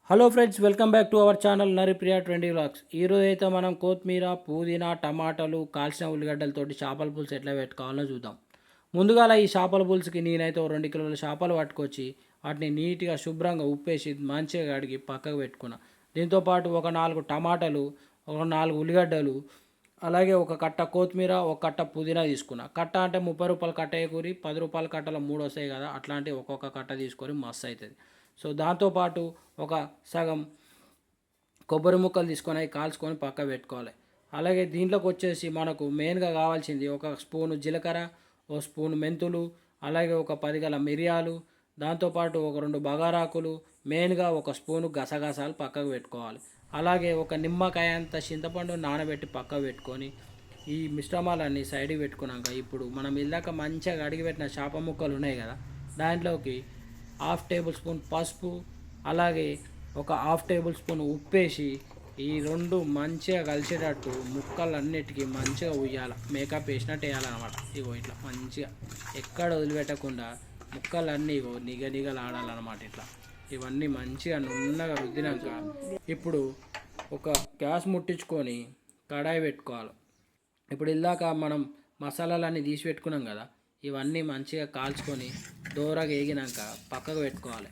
Hello friends, welcome back to our channel Naripriya 20 vlogs. ఈరోజు అయితే మనం కొత్తిమీర, పుదీనా, టమాటాలు, కాల్చిన ఉల్లిగడ్డలతోటి చేపల పులుసు ఎట్లా పెట్టుకోవాలో చూద్దాం. ముందుగా ఈ చేపల పులుసుకి నేనైతే 2 కిలోల చేపలు పట్టుకొచ్చి వాటిని నీట్గా శుభ్రంగా ఉప్పేసి మంచిగా కడిగి పక్కకు పెట్టుకున్నా. దీంతోపాటు ఒక 4 టమాటాలు, ఒక 4 ఉల్లిగడ్డలు, అలాగే ఒక కట్ట కొత్తిమీర, ఒక కట్ట పుదీనా తీసుకున్నా. కట్ట అంటే 30 రూపాయల కట్ట కూరి 10 రూపాయల కట్టలో 3 వస్తాయి కదా, అట్లాంటి ఒక్కొక్క కట్ట తీసుకొని మస్తు అవుతుంది. సో దాంతోపాటు ఒక సగం కొబ్బరి ముక్కలు తీసుకొని అవి కాల్చుకొని పక్క పెట్టుకోవాలి. అలాగే దీంట్లోకి వచ్చేసి మనకు మెయిన్గా కావాల్సింది ఒక స్పూను జీలకర్ర, ఒక స్పూన్ మెంతులు, అలాగే ఒక 10 గల మిరియాలు, దాంతోపాటు ఒక 2 బగారాకులు, మెయిన్గా ఒక స్పూను గసగసాలు పక్కకు పెట్టుకోవాలి. అలాగే ఒక నిమ్మకాయ అంత చింతపండు నానబెట్టి పక్కకు పెట్టుకొని ఈ మిశ్రమాలన్నీ సైడ్కి పెట్టుకున్నాక ఇప్పుడు మనం ఇందాక మంచిగా కడిగి పెట్టిన చేప ముక్కలు ఉన్నాయి కదా, దాంట్లోకి 1/2 టేబుల్ స్పూన్ పసుపు, అలాగే ఒక 1/2 టేబుల్ స్పూన్ ఉప్పేసి ఈ రెండు మంచిగా కలిసేటట్టు ముక్కలన్నిటికీ మంచిగా ఉయ్యాలి. మేకప్ వేసినట్టు వేయాలన్నమాట. ఇగో ఇట్లా మంచిగా ఎక్కడ వదిలిపెట్టకుండా ముక్కలన్నీ ఇగో నిగనిగలాడాలన్నమాట. ఇట్లా ఇవన్నీ మంచిగా నున్నగా రుద్దినాక ఇప్పుడు ఒక గ్యాస్ ముట్టించుకొని కడాయి పెట్టుకోవాలి. ఇప్పుడు ఇందాక మనం మసాలాలన్నీ తీసి పెట్టుకున్నాం కదా, ఇవన్నీ మంచిగా కాల్చుకొని దోరగా వేగినాక పక్కకు పెట్టుకోవాలి.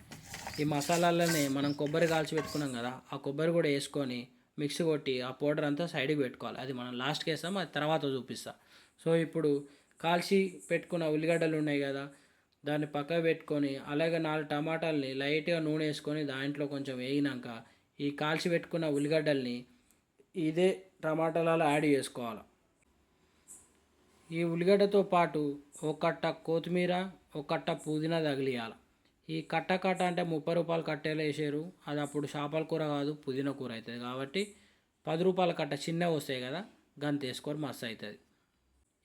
ఈ మసాలాలనే మనం కొబ్బరి కాల్చి పెట్టుకున్నాం కదా, ఆ కొబ్బరి కూడా వేసుకొని మిక్సీ కొట్టి ఆ పౌడర్ అంతా సైడ్కి పెట్టుకోవాలి. అది మనం లాస్ట్కి వేస్తాం, అది తర్వాత చూపిస్తా. సో ఇప్పుడు కాల్చి పెట్టుకున్న ఉల్లిగడ్డలు ఉన్నాయి కదా, దాన్ని పక్కకు పెట్టుకొని అలాగే 4 టమాటాలని లైట్గా నూనె వేసుకొని దాంట్లో కొంచెం వేగినాక ఈ కాల్చి పెట్టుకున్న ఉల్లిగడ్డల్ని ఇదే టమాటాలలో యాడ్ చేసుకోవాలి. ఈ ఉల్లిగడ్డతో పాటు ఒక కట్ట కొత్తిమీర, ఒక కట్ట పుదీనా తగిలియాలి. ఈ కట్ట కట్ట అంటే 30 రూపాయల కట్టెలు వేసారు, అది అప్పుడు చేపల కూర కాదు పుదీనా కూర అవుతుంది కాబట్టి 10 రూపాయల కట్ట చిన్నవి వస్తాయి కదా, గంత వేసుకొని మస్తు అవుతుంది.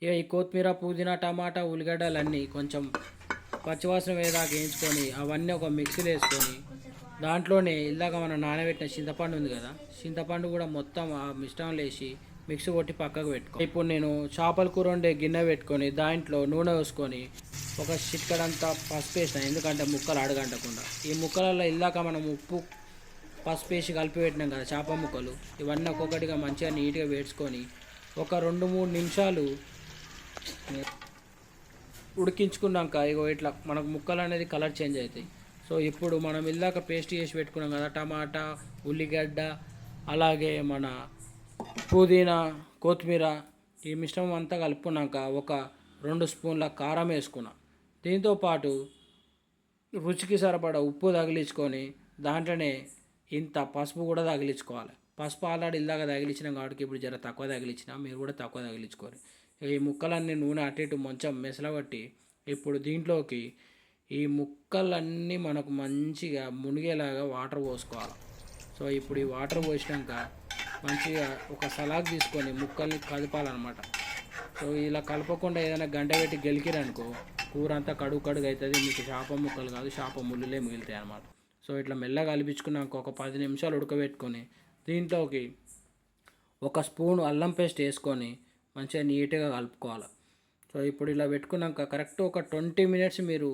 ఇక ఈ కొత్తిమీర, పుదీనా, టమాటా, ఉల్లిగడ్డలన్నీ కొంచెం పచ్చివాసన వేదాకా వేయించుకొని అవన్నీ ఒక మిక్సీలో వేసుకొని దాంట్లోనే ఇందాక మనం నానబెట్టిన చింతపండు ఉంది కదా, చింతపండు కూడా మొత్తం ఆ మిశ్రమంలో వేసి మిక్సీ కొట్టి పక్కకు పెట్టుకో. ఇప్పుడు నేను చేపల కూర వండే గిన్నె పెట్టుకొని దాంట్లో నూనె వేసుకొని ఒక చిటికెడంతా పసుపు వేసిన, ఎందుకంటే ముక్కలు అడగంటకుండా. ఈ ముక్కలలో ఇందాక మనం ఉప్పు పసుపు వేసి కలిపి పెట్టినాం కదా చేప ముక్కలు, ఇవన్నీ ఒక్కొక్కటిగా మంచిగా నీట్గా వేసుకొని ఒక 2-3 నిమిషాలు ఉడికించుకున్నాక ఇగో ఇట్లా మనకు ముక్కలు అనేది కలర్ చేంజ్ అవుతాయి. సో ఇప్పుడు మనం ఇందాక పేస్ట్ చేసి పెట్టుకున్నాం కదా, టమాటా, ఉల్లిగడ్డ, అలాగే మన పుదీనా, కొత్తిమీర, ఈ మిశ్రమం అంతా కలుపుకున్నాక ఒక 2 స్పూన్ల కారం వేసుకున్నా. దీంతోపాటు రుచికి సరిపడా ఉప్పు తగిలించుకొని దాంట్లోనే ఇంత పసుపు కూడా తగిలించుకోవాలి. పసుపు ఆల్రెడీ ఇలాగ తగిలించినాం కాబట్టి ఇప్పుడు జర తక్కువ తగిలించిన, మీరు కూడా తక్కువ తగిలించుకోవాలి. ఈ ముక్కలన్నీ నూనె అటు ఇటు మంచం మెసలబట్టి ఇప్పుడు దీంట్లోకి ఈ ముక్కలన్నీ మనకు మంచిగా మునిగేలాగా వాటర్ పోసుకోవాలి. సో ఇప్పుడు ఈ వాటర్ పోసినాక మంచిగా ఒక సలాగ్ తీసుకొని ముక్కల్ని కదపాలన్నమాట. సో ఇలా కలపకుండా ఏదైనా గంట పెట్టి గెలికిరనుకో కూర అంతా కడుగు కడుగు అవుతుంది, మీకు చేప ముక్కలు కాదు చేప ముళ్ళులే మిగులుతాయి అన్నమాట. సో ఇట్లా మెల్లగా కలిపించుకున్నాక ఒక 10 నిమిషాలు ఉడకబెట్టుకొని దీంట్లోకి ఒక స్పూన్ అల్లం పేస్ట్ వేసుకొని మంచిగా నీట్గా కలుపుకోవాలి. సో ఇప్పుడు ఇలా పెట్టుకున్నాక కరెక్ట్ ఒక 20 మినిట్స్ మీరు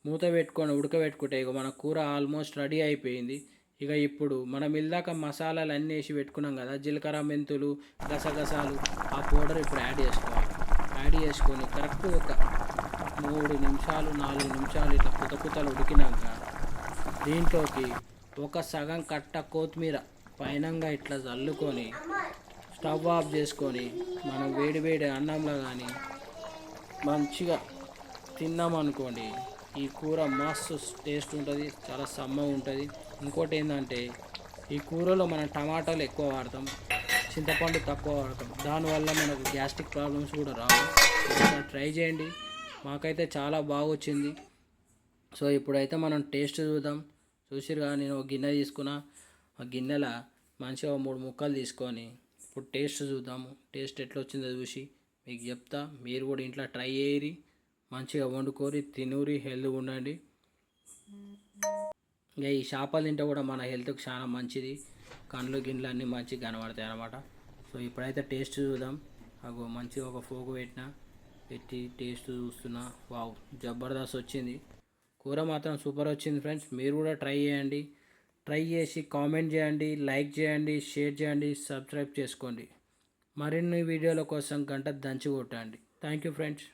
మూత పెట్టుకొని ఉడకబెట్టుకుంటే ఇక మన కూర ఆల్మోస్ట్ రెడీ అయిపోయింది. ఇక ఇప్పుడు మనం ఇందాక మసాలాలు అన్నీ వేసి పెట్టుకున్నాం కదా, జీలకర్ర, మెంతులు, గసగసాలు, ఆ పౌడర్ ఇప్పుడు యాడ్ చేసుకోవాలి. యాడ్ చేసుకొని కరెక్ట్ ఒక 3 నిమిషాలు 4 నిమిషాలు ఇట్లా కుతకుతలు ఉడికినాక దీంట్లోకి ఒక సగం కట్ట కొత్తిమీర పైనంగా ఇట్లా చల్లుకొని స్టవ్ ఆఫ్ చేసుకొని మనం వేడి వేడి అన్నంలో కానీ మంచిగా తిన్నామనుకోండి, ఈ కూర మస్తు టేస్ట్ ఉంటుంది, చాలా సమ్మగా ఉంటుంది. ఇంకోటి ఏంటంటే ఈ కూరలో మనం టమాటాలు ఎక్కువ వాడతాం, చింతపండు తక్కువ వాడతాం, దానివల్ల మనకు గ్యాస్ట్రిక్ ప్రాబ్లమ్స్ కూడా రావు. ఒకసారి ట్రై చేయండి, మాకైతే చాలా బాగా వచ్చింది. సో ఇప్పుడైతే మనం టేస్ట్ చూద్దాం. చూసిరుగా నేను ఒక గిన్నె తీసుకున్నా, ఆ గిన్నెలో మంచిగా 3 ముక్కలు తీసుకొని ఇప్పుడు టేస్ట్ చూద్దాము. టేస్ట్ ఎట్లా వచ్చిందో చూసి మీకు చెప్తా. మీరు కూడా ఇంట్లో ట్రై చేయరి, మంచిగా వండుకోరి, తినూరి, హెల్త్గా ఉండండి. ఇంకా ఈ చేపలు తింటే కూడా మన హెల్త్కి చాలా మంచిది, కండ్లు గిన్నెలు అన్నీ మంచిగా కనబడతాయి అన్నమాట. సో ఇప్పుడైతే టేస్ట్ చూద్దాం. అగో మంచిగా ఒక ఫోకు పెట్టి టేస్ట్ చూస్తున్నా. వావ్, జబర్దస్త్ వచ్చింది, కూర మాత్రం సూపర్ వచ్చింది ఫ్రెండ్స్. మీరు కూడా ట్రై చేయండి. ట్రై చేసి కామెంట్ చేయండి, లైక్ చేయండి, షేర్ చేయండి, సబ్స్క్రైబ్ చేసుకోండి. మరిన్ని వీడియోల కోసం గంట దంచి కొట్టండి. Thank you friends.